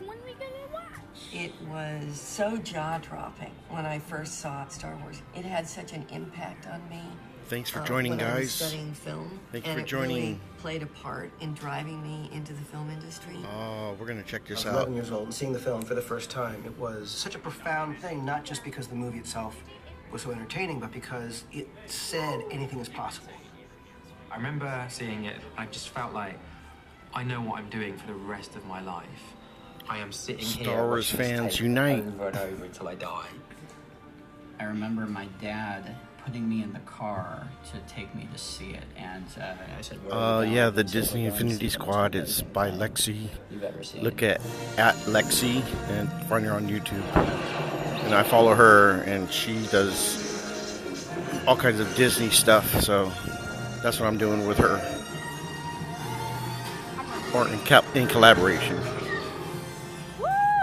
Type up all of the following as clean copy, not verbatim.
one we gonna watch? It was so jaw-dropping when I first saw Star Wars. It had such an impact on me. Thanks for joining, when I was guys. studying film. Thanks for and joining. It really played a part in driving me into the film industry. Oh, we're gonna check this I was out. 11 years old and seeing the film for the first time. It was such a profound thing, not just because the movie itself was so entertaining, but because it said anything is possible. I remember seeing it, I just felt like I know what I'm doing for the rest of my life. I am sitting here Star Wars watching this fans tape unite. over and over until I die. I remember my dad putting me in the car to take me to see it, and I said, Yeah, the Disney Infinity Squad is by Lexi. Look at Lexi and find her on YouTube. And I follow her, and she does all kinds of Disney stuff, so that's what I'm doing with her. Or in collaboration.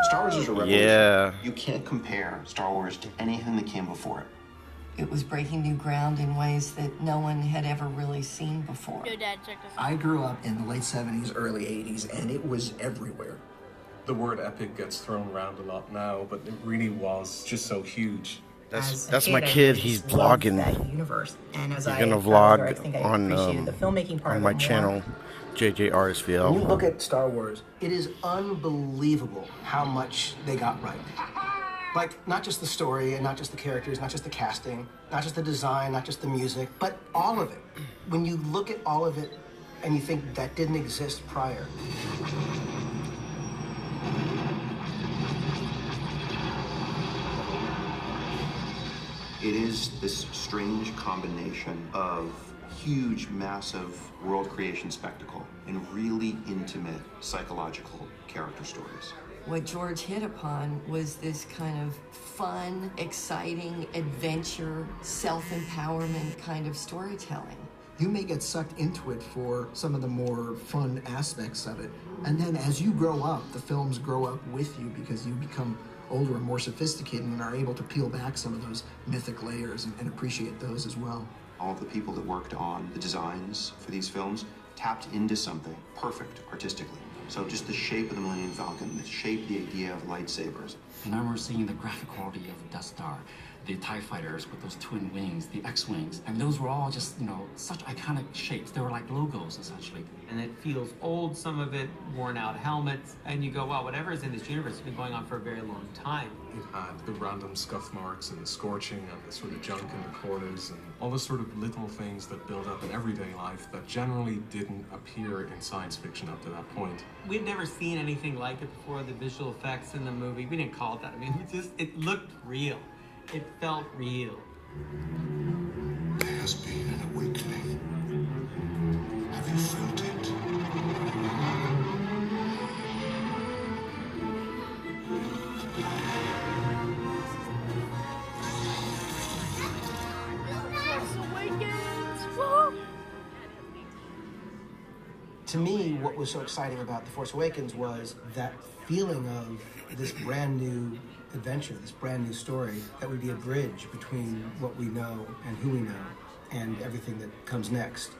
Star Wars is a revolution. Yeah. You can't compare Star Wars to anything that came before it. It was breaking new ground in ways that no one had ever really seen before. Your dad checked us out. I grew up in the late 70s, early 80s, and it was everywhere. The word epic gets thrown around a lot now, but it really was just so huge. That's my kid. He's vlogging. Universe. And as He's gonna vlog on my channel, JJRsvl. When you look at Star Wars, it is unbelievable how much they got right. Like, not just the story, and not just the characters, not just the casting, not just the design, not just the music, but all of it. When you look at all of it, and you think that didn't exist prior. It is this strange combination of huge, massive world creation spectacle and really intimate psychological character stories. What George hit upon was this kind of fun, exciting, adventure, self-empowerment kind of storytelling. You may get sucked into it for some of the more fun aspects of it. And then as you grow up, the films grow up with you because you become older and more sophisticated and are able to peel back some of those mythic layers and appreciate those as well. All of the people that worked on the designs for these films tapped into something perfect artistically. So just the shape of the Millennium Falcon, the shape, the idea of lightsabers. And I remember seeing the graphic quality of the Death Star, the TIE fighters with those twin wings, the X-wings, and those were all just, such iconic shapes. They were like logos, essentially. And it feels old, some of it worn out helmets, and you go, wow, whatever is in this universe has been going on for a very long time. It had the random scuff marks and the scorching and the sort of junk in the corners and all the sort of little things that build up in everyday life that generally didn't appear in science fiction up to that point. We'd never seen anything like it before, the visual effects in the movie. We didn't call it that. I mean, it looked real. It felt real. There has been an awakening. Have you felt it? To me, what was so exciting about The Force Awakens was that feeling of this brand new adventure, this brand new story that would be a bridge between what we know and who we know and everything that comes next.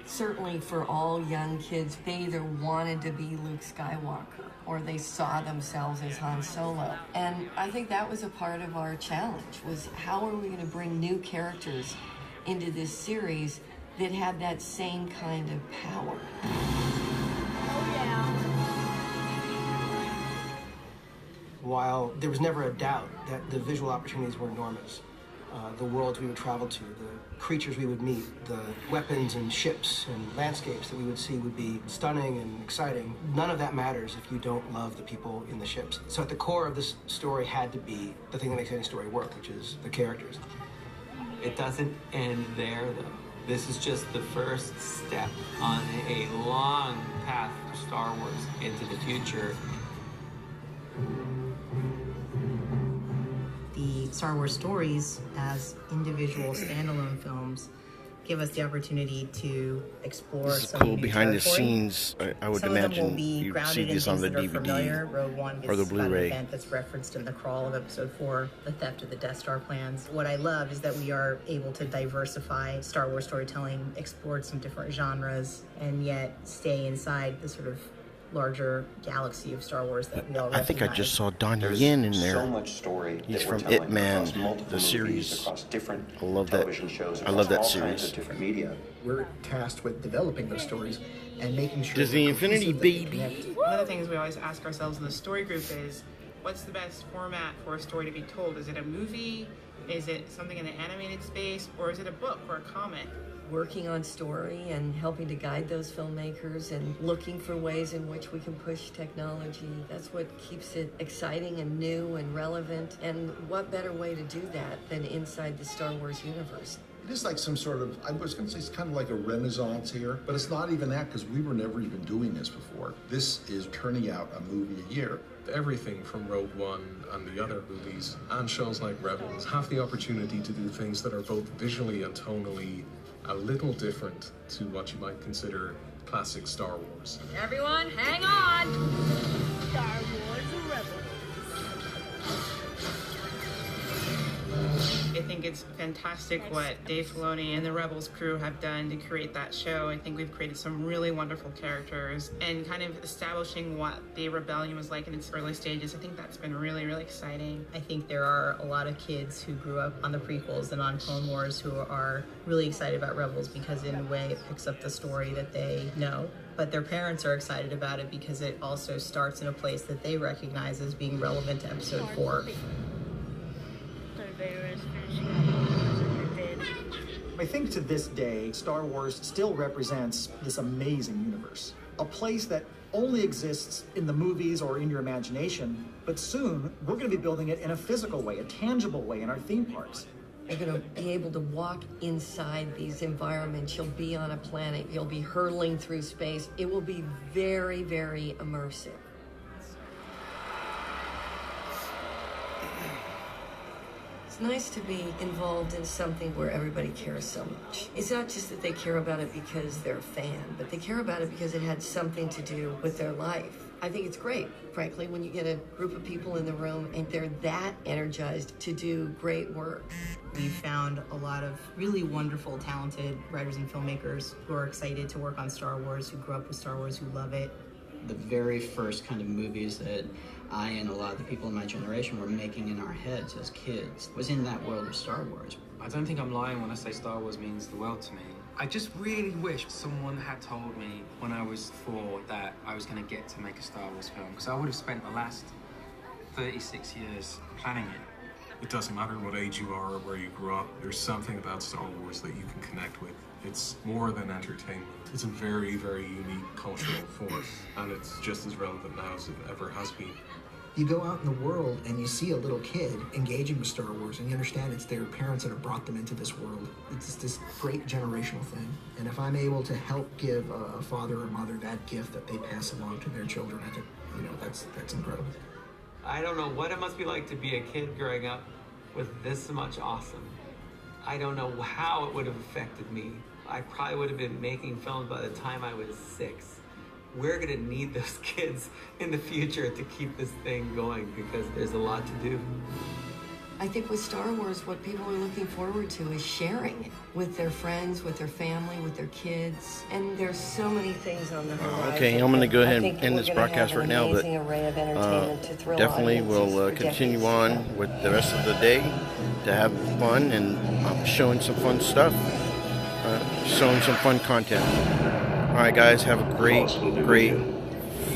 Certainly for all young kids, they either wanted to be Luke Skywalker or they saw themselves as Han Solo. And I think that was a part of our challenge, was how are we going to bring new characters into this series that had that same kind of power. Oh, yeah. While there was never a doubt that the visual opportunities were enormous, the worlds we would travel to, the creatures we would meet, the weapons and ships and landscapes that we would see would be stunning and exciting. None of that matters if you don't love the people in the ships. So at the core of this story had to be the thing that makes any story work, which is the characters. It doesn't end there, though. This is just the first step on a long path for Star Wars into the future. The Star Wars stories as individual standalone films give us the opportunity to explore This is some cool new behind the territory. scenes. I would Some of them will imagine be you'd see grounded in this on things the that are familiar. DVD Rogue One or the is an Blu-ray. event that's referenced in the crawl of Episode 4, the theft of the Death Star plans. What I love is that we are able to diversify Star Wars storytelling, explore some different genres, and yet stay inside the sort of larger galaxy of Star Wars that we all I think I recognize. just saw Donnie There's Yen in there. so much story He's that we're from telling It Man, across multiple the movies, series. across different I love that. television shows, I love that across all kinds series. of different media. We're tasked with developing those stories and making sure Disney they're Infinity, cohesive, that they baby. connect. One of the things we always ask ourselves in the story group is, what's the best format for a story to be told? Is it a movie? Is it something in the animated space? Or is it a book or a comic? Working on story and helping to guide those filmmakers and looking for ways in which we can push technology. That's what keeps it exciting and new and relevant. And what better way to do that than inside the Star Wars universe? It is like some sort of, I was going to say it's kind of like a renaissance here, but it's not even that because we were never even doing this before. This is turning out a movie a year. Everything from Rogue One and the other movies and shows like Rebels have the opportunity to do things that are both visually and tonally a little different to what you might consider classic Star Wars. Everyone, hang on! Star Wars Rebels. I think it's fantastic what Dave Filoni and the Rebels crew have done to create that show. I think we've created some really wonderful characters and kind of establishing what the rebellion was like in its early stages. I think that's been really, really exciting. I think there are a lot of kids who grew up on the prequels and on Clone Wars who are really excited about Rebels because in a way it picks up the story that they know. But their parents are excited about it because it also starts in a place that they recognize as being relevant to Episode 4. I think to this day, Star Wars still represents this amazing universe. A place that only exists in the movies or in your imagination, but soon we're going to be building it in a physical way, a tangible way in our theme parks. You're going to be able to walk inside these environments. You'll be on a planet. You'll be hurtling through space. It will be very, very immersive. It's nice to be involved in something where everybody cares so much. It's not just that they care about it because they're a fan, but they care about it because it had something to do with their life. I think it's great, frankly, when you get a group of people in the room and they're that energized to do great work. We've found a lot of really wonderful, talented writers and filmmakers who are excited to work on Star Wars, who grew up with Star Wars, who love it. The very first kind of movies that I and a lot of the people in my generation were making in our heads as kids was in that world of Star Wars. I don't think I'm lying when I say Star Wars means the world to me. I just really wish someone had told me when I was 4 that I was going to get to make a Star Wars film, because I would have spent the last 36 years planning it. It doesn't matter what age you are or where you grew up, there's something about Star Wars that you can connect with. It's more than entertainment. It's a very, very unique cultural force, and it's just as relevant now as it ever has been. You go out in the world and you see a little kid engaging with Star Wars and you understand it's their parents that have brought them into this world. It's this great generational thing. And if I'm able to help give a father or mother that gift that they pass along to their children, I think, that's incredible. I don't know what it must be like to be a kid growing up with this much awesome. I don't know how it would have affected me. I probably would have been making films by the time I was 6. We're gonna need those kids in the future to keep this thing going because there's a lot to do. I think with Star Wars, what people are looking forward to is sharing it with their friends, with their family, with their kids. And there's so many things on the horizon. Okay, I'm going to go ahead and end this broadcast right now, but definitely we'll continue on with the rest of the day to have fun and showing some fun stuff, showing some fun content. All right, guys, have a great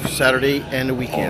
Saturday and a weekend.